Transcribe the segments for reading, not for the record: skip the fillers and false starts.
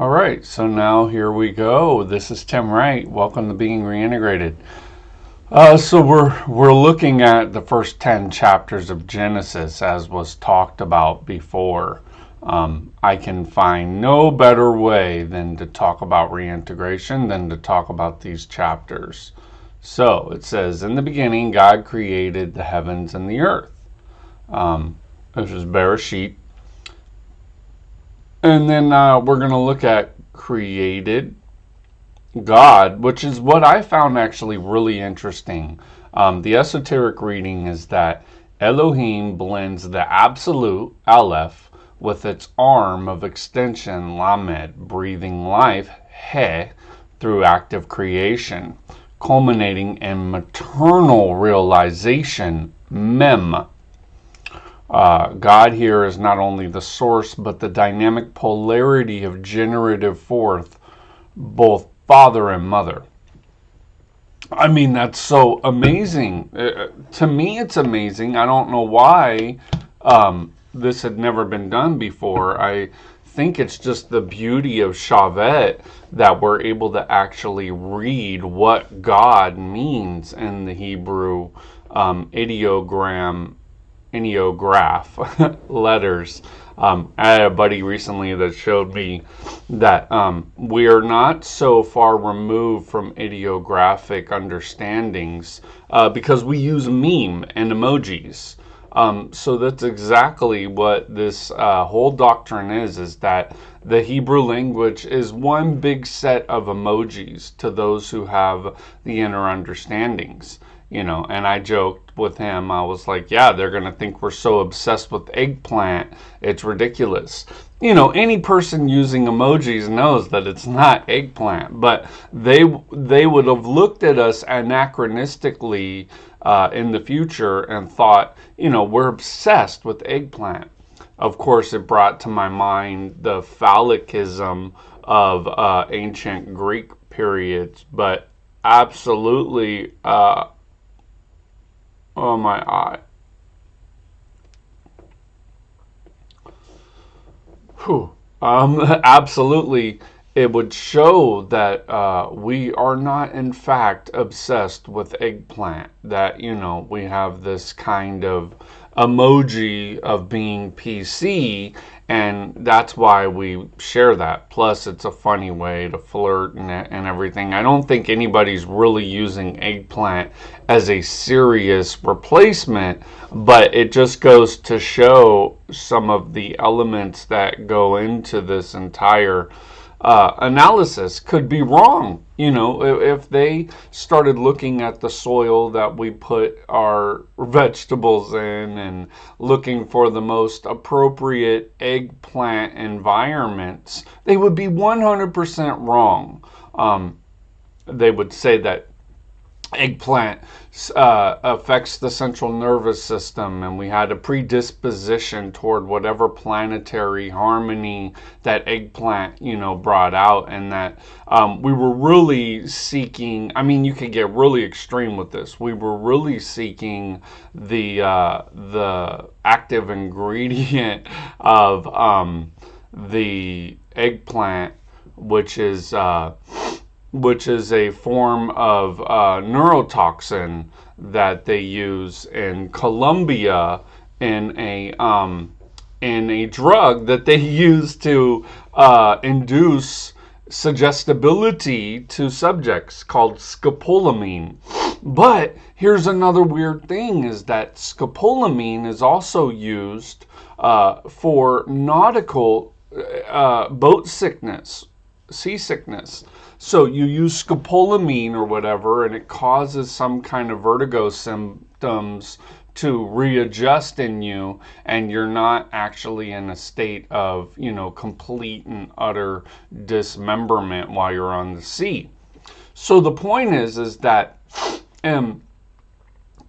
All right, so now here we go. This is Tim Wright. Welcome to Being Reintegrated. So we're looking at the first 10 chapters of Genesis, as was talked about before. I can find no better way than to talk about reintegration than to talk about these chapters. So it says, in the beginning, God created the heavens and the earth. This is Bereshit. And then we're going to look at created God, which is what I found actually really interesting. The esoteric reading is that Elohim blends the absolute, Aleph, with its arm of extension, Lamed, breathing life, He, through active creation, culminating in maternal realization, Mem. God here is not only the source, but the dynamic polarity of generative force, both father and mother. I mean, that's so amazing. To me, it's amazing. I don't know why this had never been done before. I think it's just the beauty of Shavet that we're able to actually read what God means in the Hebrew ideograph letters. I had a buddy recently that showed me that we are not so far removed from ideographic understandings because we use meme and emojis. So that's exactly what this whole doctrine is that the Hebrew language is one big set of emojis to those who have the inner understandings. And I joked with him, I was like, yeah, they're going to think we're so obsessed with eggplant, it's ridiculous. Any person using emojis knows that it's not eggplant, but they would have looked at us anachronistically in the future and thought, we're obsessed with eggplant. Of course, it brought to my mind the phallicism of ancient Greek periods, but absolutely, oh my eye. Whew. Absolutely, it would show that we are not, in fact, obsessed with eggplant. That, we have this kind of emoji of being PC, and that's why we share that. Plus, it's a funny way to flirt and everything. I don't think anybody's really using eggplant as a serious replacement, but it just goes to show some of the elements that go into this entire analysis could be wrong. If they started looking at the soil that we put our vegetables in and looking for the most appropriate eggplant environments, they would be 100% wrong. They would say that eggplant affects the central nervous system, and we had a predisposition toward whatever planetary harmony that eggplant, brought out, and that we were really seeking. I mean, you could get really extreme with this. We were really seeking the active ingredient of the eggplant, which is a form of neurotoxin that they use in Colombia in a drug that they use to induce suggestibility to subjects called scopolamine. But here's another weird thing, is that scopolamine is also used for nautical boat sickness, seasickness. So you use scopolamine or whatever, and it causes some kind of vertigo symptoms to readjust in you, and you're not actually in a state of, complete and utter dismemberment while you're on the sea. So the point is that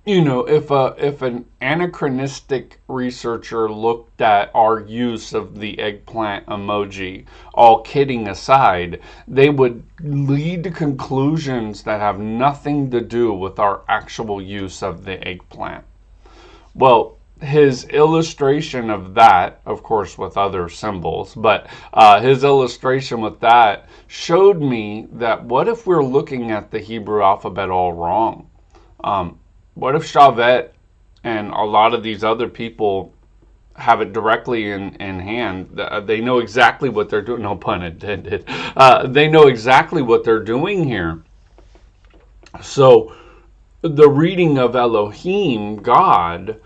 if an anachronistic researcher looked at our use of the eggplant emoji, all kidding aside, they would lead to conclusions that have nothing to do with our actual use of the eggplant. Well, his illustration of that, of course, with other symbols, but his illustration with that showed me that what if we're looking at the Hebrew alphabet all wrong? What if Shavet and a lot of these other people have it directly in hand? They know exactly what they're doing. No pun intended. They know exactly what they're doing here. So the reading of Elohim, God,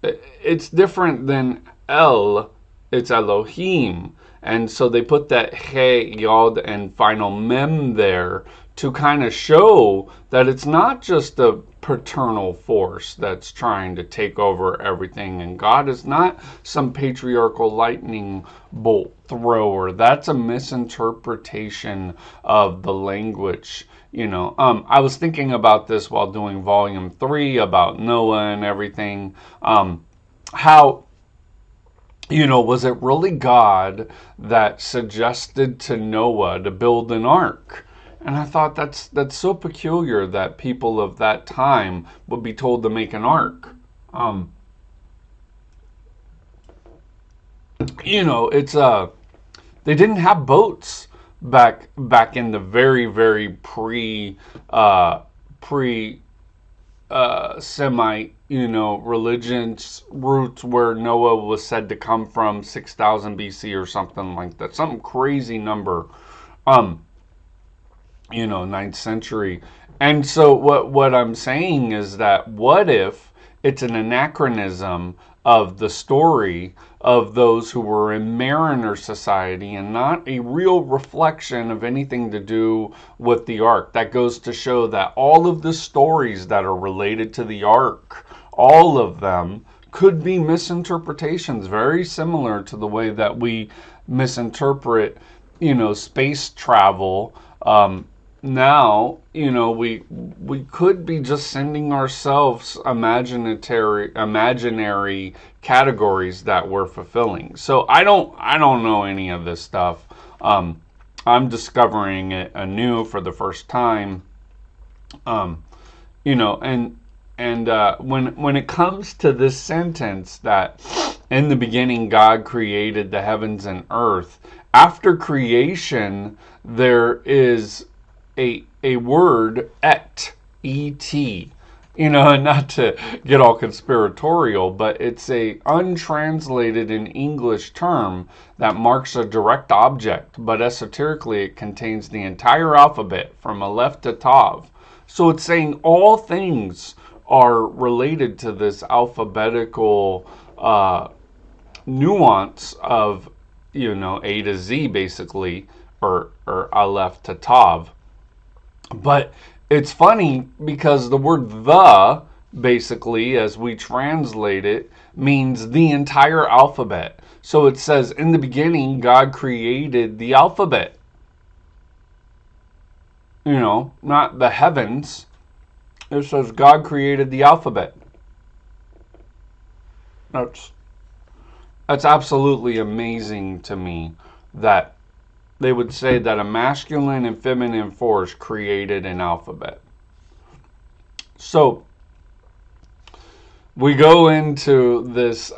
it's different than El, it's Elohim. And so they put that He, Yod, and final Mem there to kind of show that it's not just a paternal force that's trying to take over everything. And God is not some patriarchal lightning bolt thrower. That's a misinterpretation of the language. I was thinking about this while doing volume 3 about Noah and everything. How, was it really God that suggested to Noah to build an ark? And I thought that's so peculiar that people of that time would be told to make an ark. It's they didn't have boats back in the very, very pre Semite, religion's roots, where Noah was said to come from 6,000 BC or something like that, some crazy number. 9th century. And so what I'm saying is that what if it's an anachronism of the story of those who were in mariner society and not a real reflection of anything to do with the ark? That goes to show that all of the stories that are related to the ark, all of them could be misinterpretations, very similar to the way that we misinterpret, space travel. Now, we could be just sending ourselves imaginary categories that we're fulfilling. So I don't know any of this stuff. I'm discovering it anew for the first time. And when it comes to this sentence that in the beginning God created the heavens and earth, after creation there is a word, et, not to get all conspiratorial, but it's a untranslated in English term that marks a direct object, but esoterically it contains the entire alphabet from Aleph to Tav. So it's saying all things are related to this alphabetical nuance of, A to Z basically, or Aleph to Tav. But it's funny because the word the, basically, as we translate it, means the entire alphabet. So it says, in the beginning, God created the alphabet. Not the heavens. It says God created the alphabet. That's absolutely amazing to me that they would say that a masculine and feminine force created an alphabet. So we go into this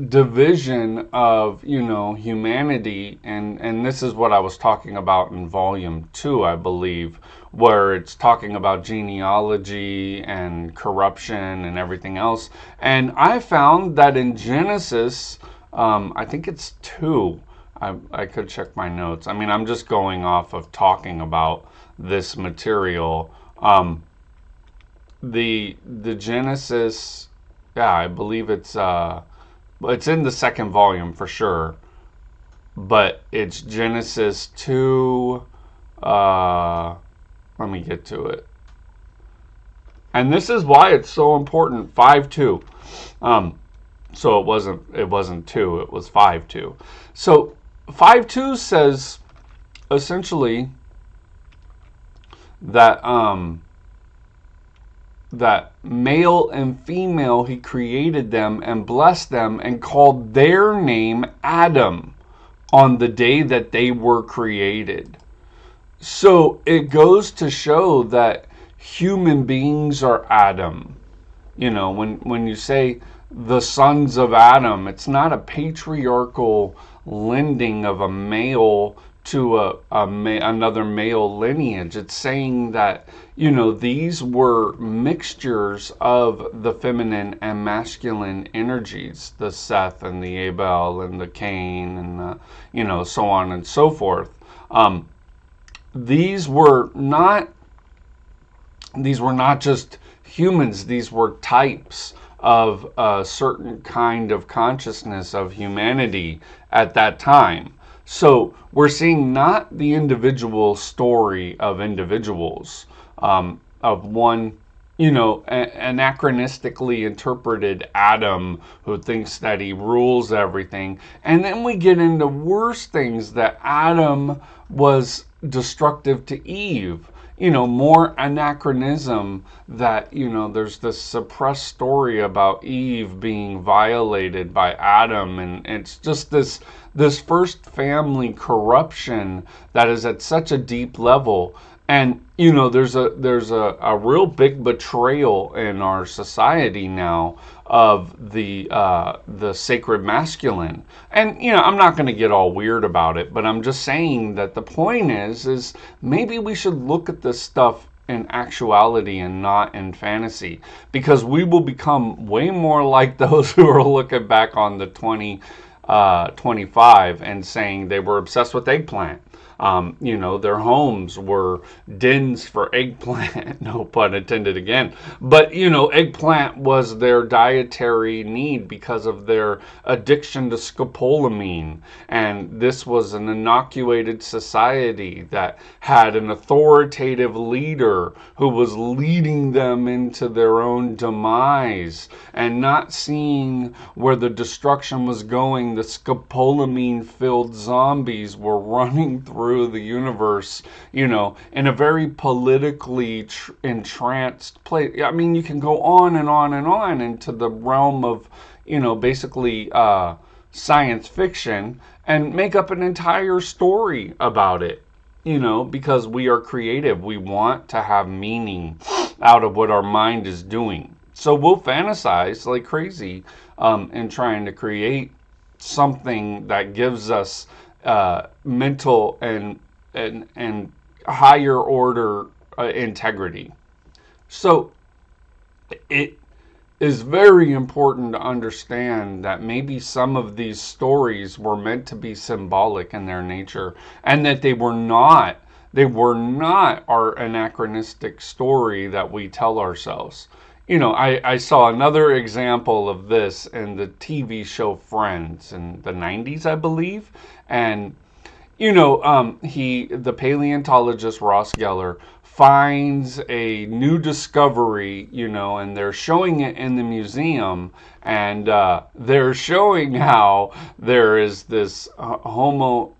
division of, humanity, and this is what I was talking about in volume 2, I believe, where it's talking about genealogy and corruption and everything else. And I found that in Genesis, I think it's 2, I could check my notes. I'm just going off of talking about this material. The Genesis, yeah, I believe it's in the second volume for sure. But it's Genesis 2. Let me get to it. And this is why it's so important. 5:2. So it wasn't 2. It was 5:2. So 5:2 says essentially that that male and female he created them and blessed them and called their name Adam on the day that they were created. So it goes to show that human beings are Adam. When you say the sons of Adam, it's not a patriarchal lending of a male to another male lineage. It's saying that, these were mixtures of the feminine and masculine energies, the Seth and the Abel and the Cain and so on and so forth. These were not just humans. These were types of a certain kind of consciousness of humanity at that time. So we're seeing not the individual story of individuals, of one, anachronistically interpreted Adam who thinks that he rules everything. And then we get into worse things, that Adam was destructive to Eve. More anachronism, that, there's this suppressed story about Eve being violated by Adam, and it's just this first family corruption that is at such a deep level. And there's a real big betrayal in our society now of the sacred masculine. And I'm not going to get all weird about it, but I'm just saying that the point is maybe we should look at this stuff in actuality and not in fantasy, because we will become way more like those who are looking back on the 2025 and saying they were obsessed with eggplant. Their homes were dens for eggplant, no pun intended again. But, eggplant was their dietary need because of their addiction to scopolamine. And this was an inoculated society that had an authoritative leader who was leading them into their own demise, and not seeing where the destruction was going. The scopolamine-filled zombies were running through the universe, in a very politically entranced place. I mean, you can go on and on and on into the realm of, basically science fiction and make up an entire story about it, because we are creative. We want to have meaning out of what our mind is doing. So we'll fantasize like crazy in trying to create something that gives us mental and higher order integrity. So it is very important to understand that maybe some of these stories were meant to be symbolic in their nature, and that they were not our anachronistic story that we tell ourselves. I saw another example of this in the TV show Friends in the 90s, I believe. And, the paleontologist Ross Geller finds a new discovery, and they're showing it in the museum. And they're showing how there is this Homo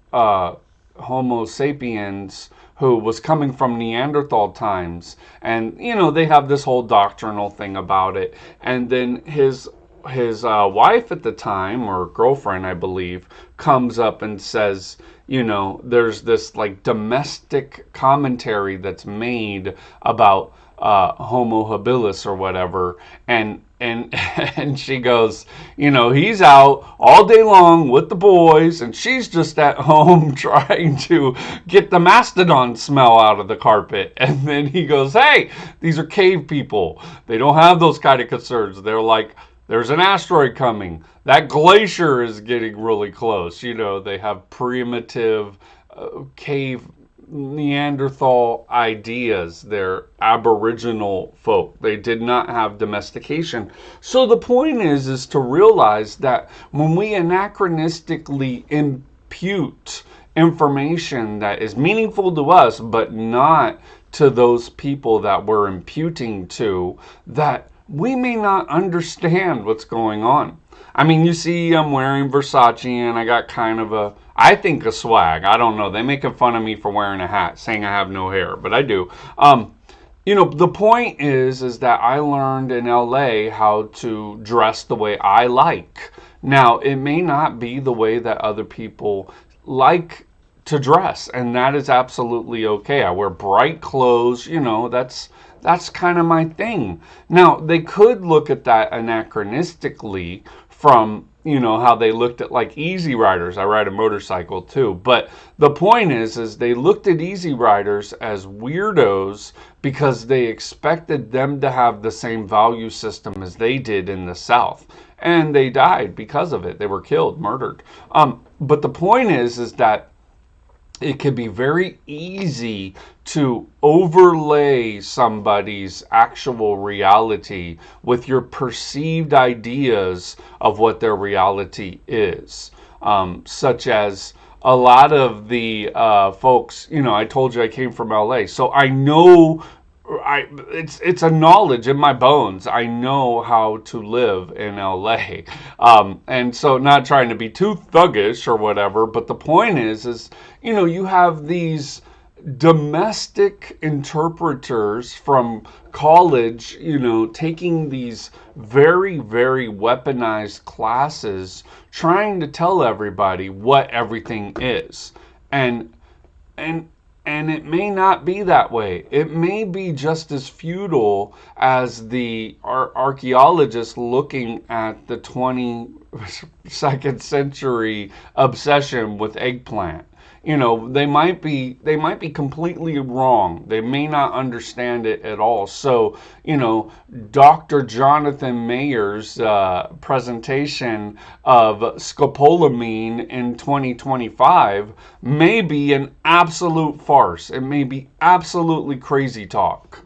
sapiens who was coming from Neanderthal times. And, they have this whole doctrinal thing about it. And then his wife at the time, or girlfriend, I believe, comes up and says, there's this like domestic commentary that's made about Homo habilis or whatever, and and she goes, he's out all day long with the boys, and she's just at home trying to get the mastodon smell out of the carpet. And then he goes, hey, these are cave people. They don't have those kind of concerns. They're like, there's an asteroid coming. That glacier is getting really close. They have primitive cave Neanderthal ideas. They're aboriginal folk. They did not have domestication. So the point is to realize that when we anachronistically impute information that is meaningful to us, but not to those people that we're imputing to, that we may not understand what's going on. I mean, you see, I'm wearing Versace, and I got kind of a swag. I don't know. They making fun of me for wearing a hat, saying I have no hair, but I do. The point is that I learned in LA how to dress the way I like. Now, it may not be the way that other people like to dress, and that is absolutely okay. I wear bright clothes, that's kind of my thing. Now, they could look at that anachronistically from, how they looked at like easy riders. I ride a motorcycle too. But the point is they looked at easy riders as weirdos because they expected them to have the same value system as they did in the South. And they died because of it. They were killed, murdered. But the point is that it can be very easy to overlay somebody's actual reality with your perceived ideas of what their reality is. Such as a lot of the folks, I told you I came from LA, so I know it's a knowledge in my bones. I know how to live in LA, and so not trying to be too thuggish or whatever. But the point is you have these domestic interpreters from college, taking these very, very weaponized classes, trying to tell everybody what everything is, and and and it may not be that way. It may be just as futile as the archaeologists looking at the 22nd century obsession with eggplant. They might be completely wrong. They may not understand it at all. So, Dr. Jonathan Mayer's presentation of scopolamine in 2025 may be an absolute farce. It may be absolutely crazy talk.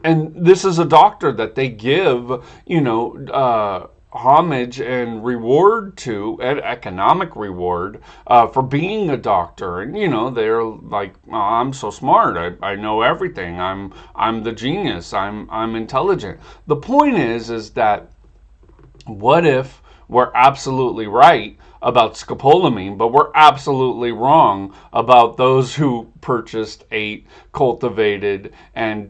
And this is a doctor that they give, homage and reward to, economic reward, for being a doctor. And they're like, oh, I'm so smart, I know everything, I'm the genius, I'm intelligent. The point is that what if we're absolutely right about scopolamine, but we're absolutely wrong about those who purchased, ate, cultivated, and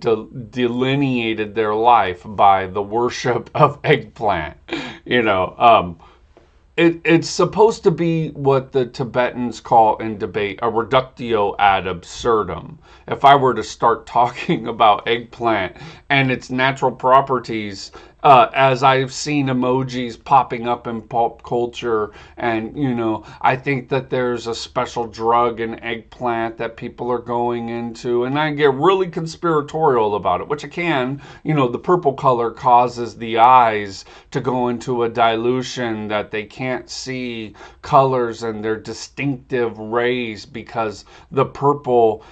delineated their life by the worship of eggplant? It's supposed to be what the Tibetans call in debate a reductio ad absurdum. If I were to start talking about eggplant and its natural properties, as I've seen emojis popping up in pop culture, and I think that there's a special drug in eggplant that people are going into, and I get really conspiratorial about it, which I can. The purple color causes the eyes to go into a dilution that they can't see colors and their distinctive rays, because the purple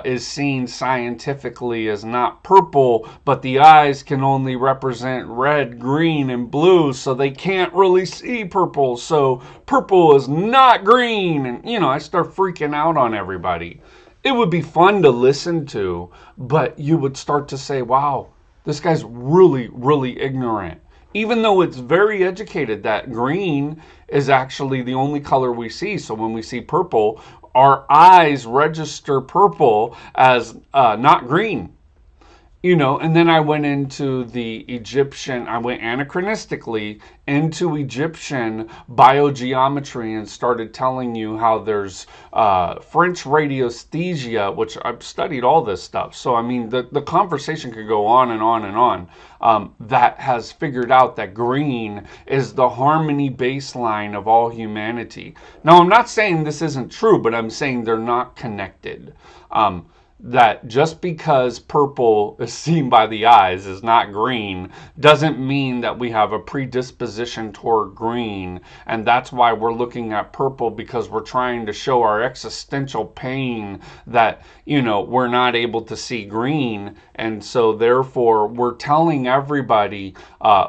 is seen scientifically as not purple, but the eyes can only represent red, green, and blue, so they can't really see purple. So purple is not green, and I start freaking out on everybody. It would be fun to listen to, but you would start to say, wow, this guy's really, really ignorant. Even though it's very educated that green is actually the only color we see. So when we see purple, our eyes register purple as not green. And then I went into I went anachronistically into Egyptian biogeometry and started telling you how there's French radiesthesia, which I've studied all this stuff. So, the conversation could go on and on and on, that has figured out that green is the harmony baseline of all humanity. Now, I'm not saying this isn't true, but I'm saying they're not connected. That just because purple is seen by the eyes is not green doesn't mean that we have a predisposition toward green. And that's why we're looking at purple, because we're trying to show our existential pain that, we're not able to see green. And so therefore we're telling everybody,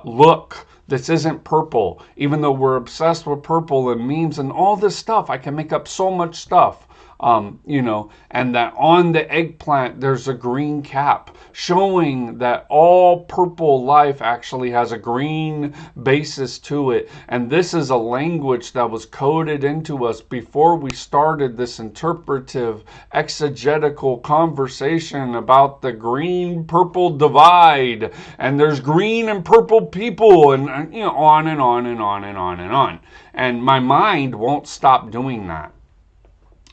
look, this isn't purple. Even though we're obsessed with purple and memes and all this stuff, I can make up so much stuff. And that on the eggplant there's a green cap, showing that all purple life actually has a green basis to it. And this is a language that was coded into us before we started this interpretive, exegetical conversation about the green-purple divide. And there's green and purple people, and on and on and on and on and on. And my mind won't stop doing that.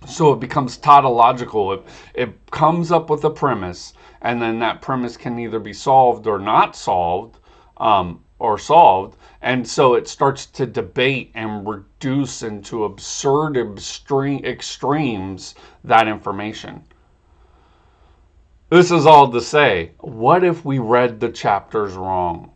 So it becomes tautological. It comes up with a premise, and then that premise can either be solved or not solved, or solved. And so it starts to debate and reduce into absurd extremes that information. This is all to say, what if we read the chapters wrong?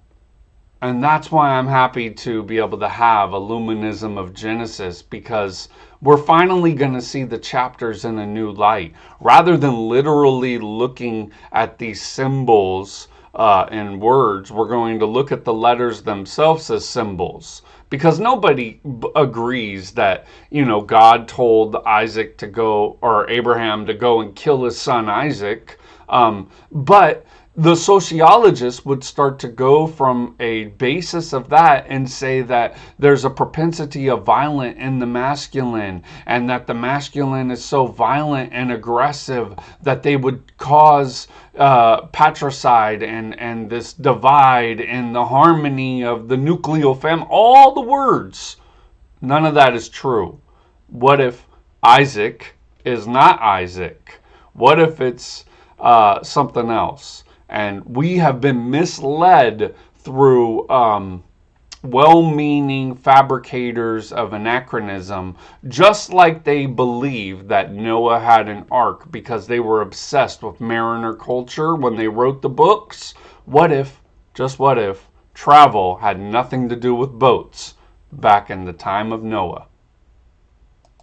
And that's why I'm happy to be able to have Illuminism of Genesis, because we're finally going to see the chapters in a new light. Rather than literally looking at these symbols and words, we're going to look at the letters themselves as symbols. Because nobody agrees that, God told Isaac to go, or Abraham to go and kill his son Isaac. But the sociologists would start to go from a basis of that and say that there's a propensity of violence in the masculine, and that the masculine is so violent and aggressive that they would cause patricide and this divide and the harmony of the nuclear family. All the words. None of that is true. What if Isaac is not Isaac? What if it's something else? And we have been misled through well-meaning fabricators of anachronism, just like they believed that Noah had an ark because they were obsessed with mariner culture when they wrote the books. What if, just what if, travel had nothing to do with boats back in the time of Noah?